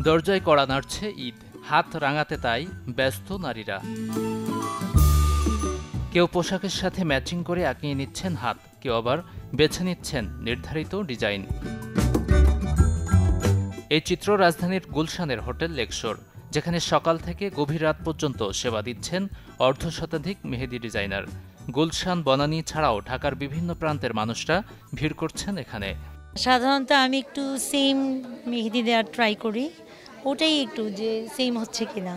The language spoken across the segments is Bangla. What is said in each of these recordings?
দরজায় কড়া নাড়ছে ঈদ, হাত রাঙাতে তাই ব্যস্ত নারীরা। কেউ পোশাকের সাথে ম্যাচিং করে আঁকিয়ে নিচ্ছেন হাত, কেউ আবার বেছে নিচ্ছেন নির্ধারিত ডিজাইন। এই চিত্র রাজধানীর গুলশানের হোটেল লেকশোর, যেখানে সকাল থেকে গভীর রাত পর্যন্ত সেবা দিচ্ছেন অর্ধশতাধিক মেহেদি ডিজাইনার। গুলশান, বনানী ছাড়াও ঢাকার বিভিন্ন প্রান্তের মানুষরা ভিড় করছেন এখানে। সাধারণত আমি একটু সেম মেহেদি দেওয়ার ট্রাই করি, ওটাই একটু যে সেম হচ্ছে কিনা।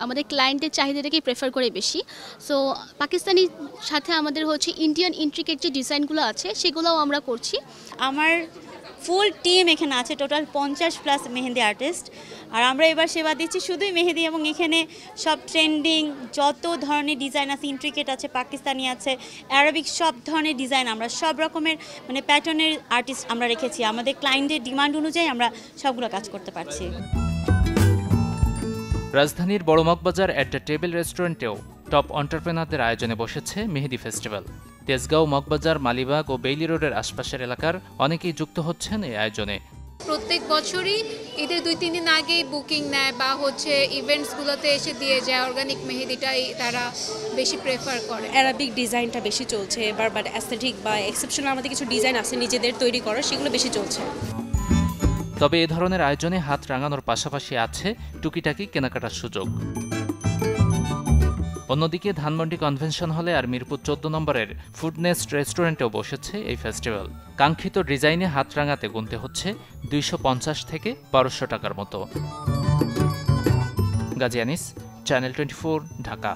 আমাদের ক্লায়েন্টের চাহিদাটাকেই প্রেফার করে বেশি। সো পাকিস্তানির সাথে আমাদের হচ্ছে ইন্ডিয়ান ইন্ট্রিকেট যে ডিজাইনগুলো আছে সেগুলোও আমরা করছি। আমার ফুল টিম এখানে আছে, টোটাল 50+ মেহেদি আর্টিস্ট। আর আমরা এবার সেবা দিচ্ছি শুধুই মেহেদি, এবং এখানে সব ট্রেন্ডিং যত ধরনের ডিজাইন আছে, ইন্ট্রিকেট আছে, পাকিস্তানি আছে, অ্যারাবিক, সব ধরনের ডিজাইন আমরা সব রকমের প্যাটার্নের আর্টিস্ট আমরা রেখেছি। আমাদের ক্লায়েন্টের ডিমান্ড অনুযায়ী আমরা সবগুলো কাজ করতে পারছি। রাজধানীর বড় মগবাজার অ্যাট দ্য টেবিল রেস্টুরেন্টেও টপ এন্টারপ্রেনারদের আয়োজনে বসেছে মেহেদি ফেস্টিভ্যাল। তেজগাঁও, মগবাজার, মালিবাগ ও বেইলি রোডের আশপাশের এলাকার অনেকেই যুক্ত হচ্ছেন এই আয়োজনে। প্রত্যেক বছরই ঈদের 2-3 দিন আগেই বুকিং নেয় বা ইভেন্টসগুলোতে এসে দিয়ে যায়। অর্গানিক মেহেদিটাই তারা বেশি প্রেফার করে। অ্যারাবিক ডিজাইনটা বেশি চলছে এবার, বাট অ্যাস্থেটিক বা এক্সেপশনাল আমাদের কিছু ডিজাইন আছে নিজেদের তৈরি করা, সেগুলো বেশি চলছে। তবে এ ধরনের আয়োজনে হাত রাঙানোর পাশাপাশি আছে টুকিটাকি কেনাকাটার সুযোগ। অন্যদিকে ধানমন্ডি কনভেনশন হলে আর মিরপুর 14 নম্বরের ফুডনেস্ট রেস্টুরেন্টেও বসেছে এই ফেস্টিভ্যাল। কাঙ্ক্ষিত ডিজাইনে হাত রাঙাতে গুনতে হচ্ছে 250 থেকে 1200 টাকার মতো। গাজী আনিস, চ্যানেল 24, ঢাকা।